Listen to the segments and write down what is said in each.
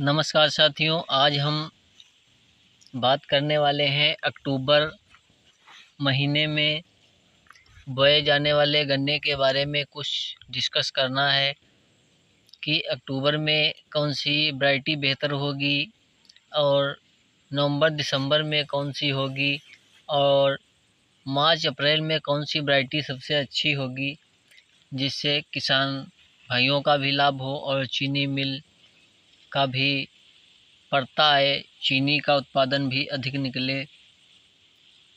नमस्कार साथियों, आज हम बात करने वाले हैं अक्टूबर महीने में बोए जाने वाले गन्ने के बारे में। कुछ डिस्कस करना है कि अक्टूबर में कौन सी वैरायटी बेहतर होगी और नवंबर दिसंबर में कौन सी होगी और मार्च अप्रैल में कौन सी वैरायटी सबसे अच्छी होगी, जिससे किसान भाइयों का भी लाभ हो और चीनी मिल का भी पड़ता है, चीनी का उत्पादन भी अधिक निकले।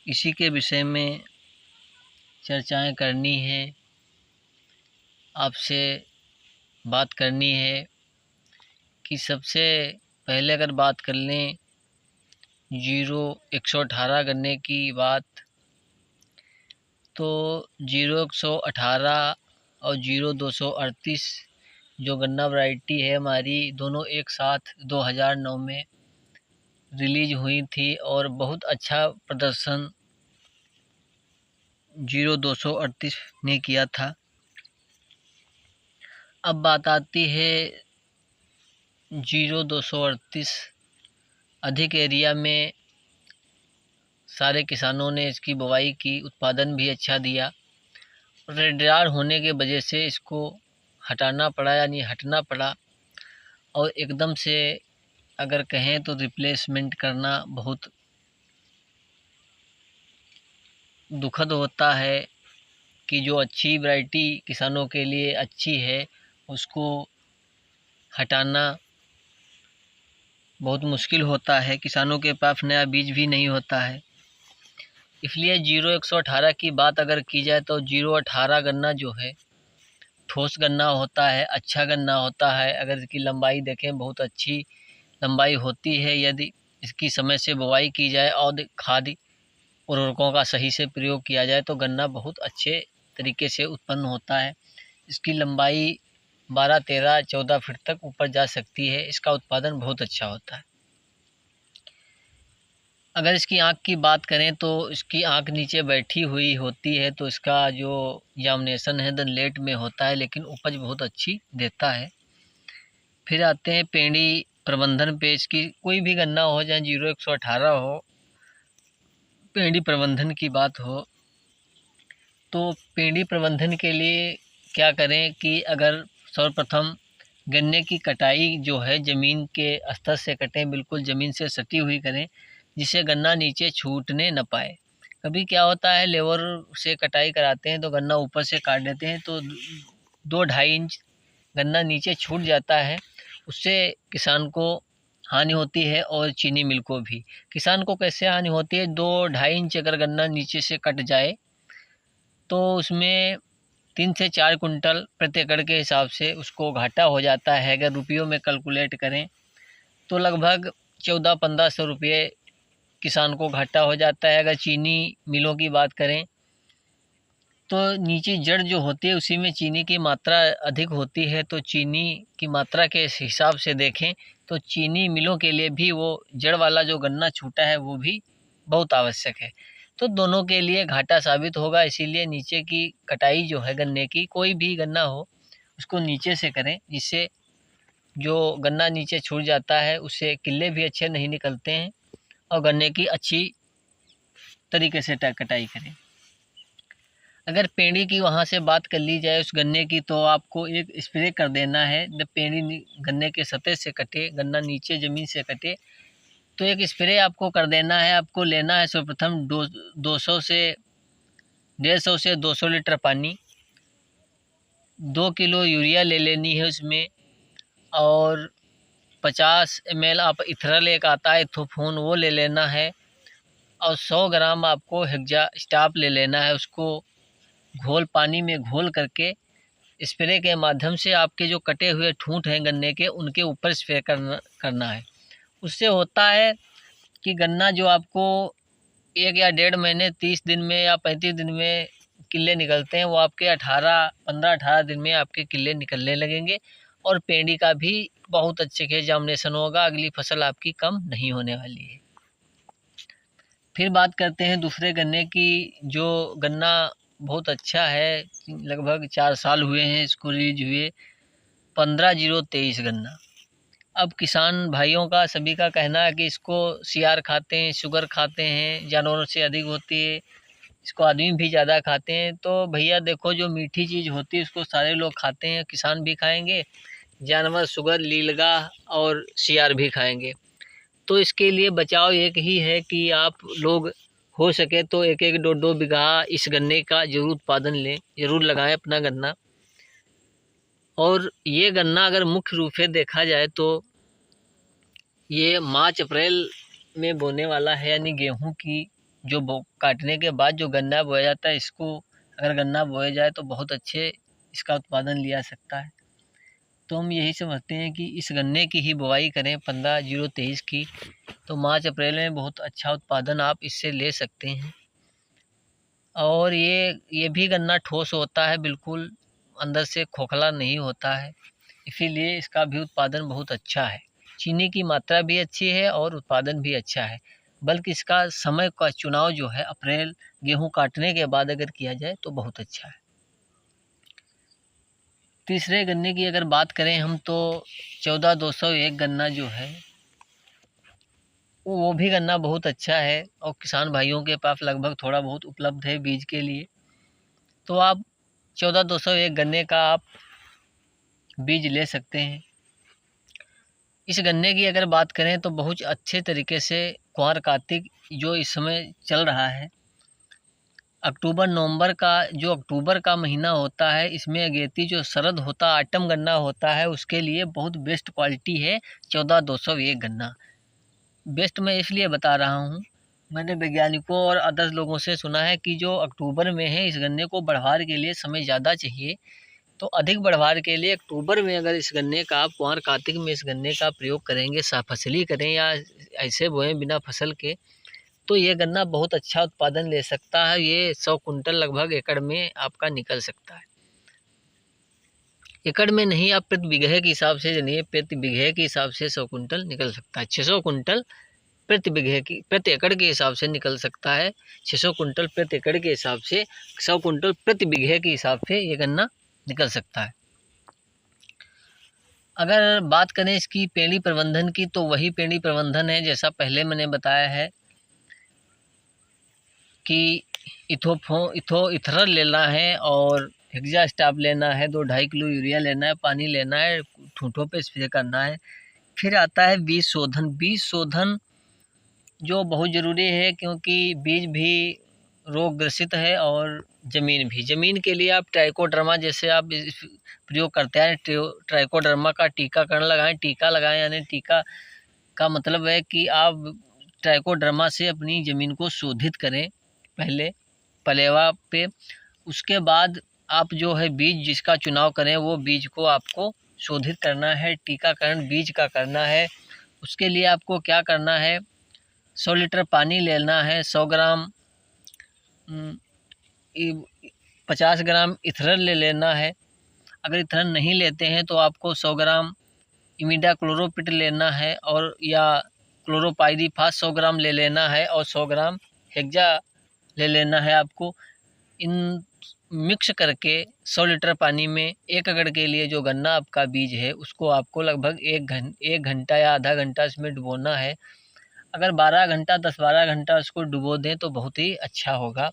इसी के विषय में चर्चाएं करनी है, आपसे बात करनी है कि सबसे पहले अगर बात कर लें 0118 गन्ने की बात, तो 0118 और 0238 जो गन्ना वैरायटी है हमारी, दोनों एक साथ 2009 में रिलीज हुई थी और बहुत अच्छा प्रदर्शन 0238 ने किया था। अब बात आती है 0238। अधिक एरिया में सारे किसानों ने इसकी बुवाई की, उत्पादन भी अच्छा दिया। रेडरार होने के वजह से इसको हटाना पड़ा, यानी हटना पड़ा, और एकदम से अगर कहें तो रिप्लेसमेंट करना बहुत दुखद होता है कि जो अच्छी वैरायटी किसानों के लिए अच्छी है उसको हटाना बहुत मुश्किल होता है। किसानों के पास नया बीज भी नहीं होता है। इसलिए 0118 की बात अगर की जाए तो 018 गन्ना जो है ठोस गन्ना होता है, अच्छा गन्ना होता है। अगर इसकी लंबाई देखें, बहुत अच्छी लंबाई होती है। यदि इसकी समय से बुवाई की जाए और खाद उर्वरकों का सही से प्रयोग किया जाए तो गन्ना बहुत अच्छे तरीके से उत्पन्न होता है। इसकी लंबाई 12, 13, 14 फीट तक ऊपर जा सकती है। इसका उत्पादन बहुत अच्छा होता है। अगर इसकी आँख की बात करें तो इसकी आँख नीचे बैठी हुई होती है, तो इसका जो जार्मिनेशन है द लेट में होता है, लेकिन उपज बहुत अच्छी देता है। फिर आते हैं पेड़ी प्रबंधन पे। इसकी कोई भी गन्ना हो, चाहे 0118 हो, पेड़ी प्रबंधन की बात हो तो पेड़ी प्रबंधन के लिए क्या करें कि अगर सर्वप्रथम गन्ने की कटाई जो है ज़मीन के स्तर से कटें, बिल्कुल ज़मीन से सटी हुई करें, जिससे गन्ना नीचे छूटने न पाए। कभी क्या होता है, लेबर से कटाई कराते हैं तो गन्ना ऊपर से काट देते हैं तो 2-2.5 इंच गन्ना नीचे छूट जाता है। उससे किसान को हानि होती है और चीनी मिल को भी। किसान को कैसे हानि होती है, 2-2.5 इंच अगर गन्ना नीचे से कट जाए तो उसमें 3 से 4 कुंटल प्रति एकड़ के हिसाब से उसको घाटा हो जाता है। अगर रुपयों में कैलकुलेट करें तो लगभग 1400-1500 रुपये किसान को घाटा हो जाता है। अगर चीनी मिलों की बात करें तो नीचे जड़ जो होती है उसी में चीनी की मात्रा अधिक होती है, तो चीनी की मात्रा के हिसाब से देखें तो चीनी मिलों के लिए भी वो जड़ वाला जो गन्ना छूटा है वो भी बहुत आवश्यक है। तो दोनों के लिए घाटा साबित होगा। इसीलिए नीचे की कटाई जो है गन्ने की, कोई भी गन्ना हो उसको नीचे से करें, जिससे जो गन्ना नीचे छूट जाता है उससे किल्ले भी अच्छे नहीं निकलते हैं और गन्ने की अच्छी तरीके से कटाई करें। अगर पेड़ी की वहाँ से बात कर ली जाए उस गन्ने की, तो आपको एक स्प्रे कर देना है। जब पेड़ी गन्ने के सतह से कटे, गन्ना नीचे ज़मीन से कटे, तो एक स्प्रे आपको कर देना है। आपको लेना है सर्वप्रथम 200 से 150 से 200 लीटर पानी, 2 किलो यूरिया ले लेनी है उसमें, और 50 ml आप इथरल एक आता है इथोफोन, वो ले लेना है, और 100 ग्राम आपको हेक्सा स्टाप ले लेना है। उसको पानी में घोल करके स्प्रे के माध्यम से आपके जो कटे हुए ठूंठ हैं गन्ने के, उनके ऊपर स्प्रे करना है। उससे होता है कि गन्ना जो आपको 1 या 1.5 महीने 30 दिन में या 35 दिन में किल्ले निकलते हैं, वो आपके 15-18 दिन में आपके किल्ले निकलने लगेंगे और पेड़ी का भी बहुत अच्छे से जार्मिनेशन होगा। अगली फसल आपकी कम नहीं होने वाली है। फिर बात करते हैं दूसरे गन्ने की। जो गन्ना बहुत अच्छा है, लगभग 4 साल हुए हैं इसको रिलीज हुए, 15-023 गन्ना। अब किसान भाइयों का सभी का कहना है कि इसको सियार खाते हैं, शुगर खाते हैं, जानवरों से अधिक होती है, इसको आदमी भी ज़्यादा खाते हैं। तो भैया देखो, जो मीठी चीज़ होती है उसको सारे लोग खाते हैं, किसान भी खाएंगे, जानवर शुगर, लीलगा और सियार भी खाएंगे। तो इसके लिए बचाव एक ही है कि आप लोग हो सके तो एक एक दो दो बीघा इस गन्ने का जरूर उत्पादन लें, ज़रूर लगाएं अपना गन्ना। और ये गन्ना अगर मुख्य रूप से देखा जाए तो ये मार्च अप्रैल में बोने वाला है, यानी गेहूं की जो काटने के बाद जो गन्ना बोया जाता है, इसको अगर गन्ना बोया जाए तो बहुत अच्छे इसका उत्पादन लिया सकता है। तो हम यही समझते हैं कि इस गन्ने की ही बुवाई करें 15-0-23 की, तो मार्च अप्रैल में बहुत अच्छा उत्पादन आप इससे ले सकते हैं। और ये भी गन्ना ठोस होता है, बिल्कुल अंदर से खोखला नहीं होता है, इसीलिए इसका भी उत्पादन बहुत अच्छा है। चीनी की मात्रा भी अच्छी है और उत्पादन भी अच्छा है, बल्कि इसका समय का चुनाव जो है अप्रैल गेहूं काटने के बाद अगर किया जाए तो बहुत अच्छा है। तीसरे गन्ने की अगर बात करें हम तो 14-201 गन्ना जो है वो भी गन्ना बहुत अच्छा है और किसान भाइयों के पास लगभग थोड़ा बहुत उपलब्ध है बीज के लिए। तो आप 14-201 गन्ने का आप बीज ले सकते हैं। इस गन्ने की अगर बात करें तो बहुत अच्छे तरीके से कुंवार कार्तिक जो इस समय चल रहा है, अक्टूबर नवंबर का जो अक्टूबर का महीना होता है, इसमें अगेती जो शरद होता आटम गन्ना होता है, उसके लिए बहुत बेस्ट क्वालिटी है 14-201 गन्ना। बेस्ट मैं इसलिए बता रहा हूँ, मैंने वैज्ञानिकों और अदर्स लोगों से सुना है कि जो अक्टूबर में है इस गन्ने को बढ़वार के लिए समय ज़्यादा चाहिए, तो अधिक बढ़वार के लिए अक्टूबर में अगर इस गन्ने का आप कुंवार कार्तिक में इस गन्ने का प्रयोग करेंगे, साफसली करें या ऐसे बोएं बिना फसल के, तो ये गन्ना बहुत अच्छा उत्पादन ले सकता है। ये 100 कुंटल लगभग एकड़ में आपका निकल सकता है। एकड़ में नहीं, आप प्रति बीघे के हिसाब से जानिए, प्रति बीघे के हिसाब से 100 कुंटल निकल सकता है। 600 कुंटल प्रति एकड़ के हिसाब से निकल सकता है। 600 कुंटल प्रति एकड़ के हिसाब से 100 कुंटल प्रति बीघे के हिसाब से ये गन्ना निकल सकता है। अगर बात करें इसकी पेड़ी प्रबंधन की, तो वही पेड़ी प्रबंधन है जैसा पहले मैंने बताया है कि इथरल लेना है और हेक्सा स्टाफ लेना है, 2-2.5 किलो यूरिया लेना है, पानी लेना है, ठूंठों पे स्प्रे करना है। फिर आता है बीज शोधन। बीज शोधन जो बहुत ज़रूरी है, क्योंकि बीज भी रोग ग्रसित है और ज़मीन भी। ज़मीन के लिए आप ट्राइकोडर्मा जैसे आप प्रयोग करते हैं, ट्राइकोडर्मा का टीकाकरण लगाएं। टीका लगाएं यानी टीका का मतलब है कि आप ट्राइकोडर्मा से अपनी ज़मीन को शोधित करें पहले पलेवा पे। उसके बाद आप जो है बीज जिसका चुनाव करें, वो बीज को आपको शोधित करना है, टीकाकरण बीज का करना है। उसके लिए आपको क्या करना है, 100 लीटर पानी लेना है, 100 ग्राम 50 ग्राम इथरल ले लेना है। अगर इथरल नहीं लेते हैं तो आपको 100 ग्राम इमिडा क्लोरोपिट लेना है, और या क्लोरोपाइरीफास 100 ग्राम ले लेना है, और 100 ग्राम हेक्सा ले लेना है। आपको इन मिक्स करके 100 लीटर पानी में 1 एकड़ के लिए जो गन्ना आपका बीज है उसको आपको लगभग 1 घंटा या आधा घंटा इसमें डुबोना है। अगर 12 घंटा 10-12 घंटा उसको डुबो दें तो बहुत ही अच्छा होगा,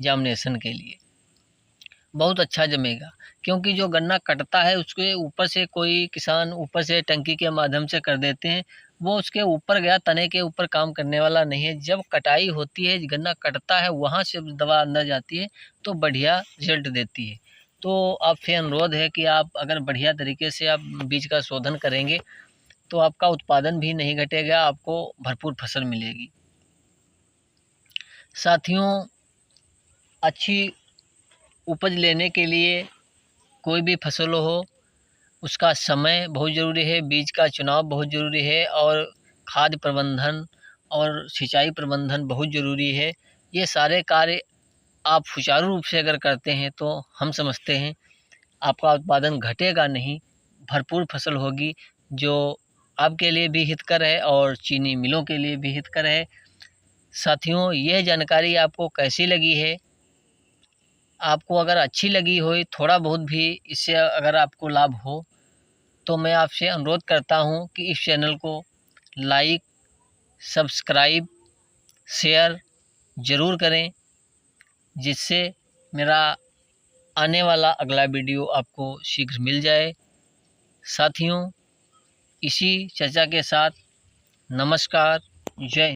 जामनेशन के लिए बहुत अच्छा जमेगा। क्योंकि जो गन्ना कटता है उसके ऊपर से कोई किसान ऊपर से टंकी के माध्यम से कर देते हैं, वो उसके ऊपर गया, तने के ऊपर काम करने वाला नहीं है। जब कटाई होती है, गन्ना कटता है, वहाँ से दवा अंदर जाती है तो बढ़िया रिजल्ट देती है। तो आपसे अनुरोध है कि आप अगर बढ़िया तरीके से आप बीज का शोधन करेंगे तो आपका उत्पादन भी नहीं घटेगा, आपको भरपूर फसल मिलेगी। साथियों, अच्छी उपज लेने के लिए कोई भी फसल हो, उसका समय बहुत ज़रूरी है, बीज का चुनाव बहुत ज़रूरी है, और खाद प्रबंधन और सिंचाई प्रबंधन बहुत ज़रूरी है। ये सारे कार्य आप सुचारू रूप से अगर करते हैं तो हम समझते हैं आपका उत्पादन घटेगा नहीं, भरपूर फसल होगी, जो आपके लिए भी हितकर है और चीनी मिलों के लिए भी हितकर है। साथियों, यह जानकारी आपको कैसी लगी है? आपको अगर अच्छी लगी हो, थोड़ा बहुत भी इससे अगर आपको लाभ हो, तो मैं आपसे अनुरोध करता हूं कि इस चैनल को लाइक, सब्सक्राइब, शेयर ज़रूर करें, जिससे मेरा आने वाला अगला वीडियो आपको शीघ्र मिल जाए। साथियों, इसी चर्चा के साथ नमस्कार, जय।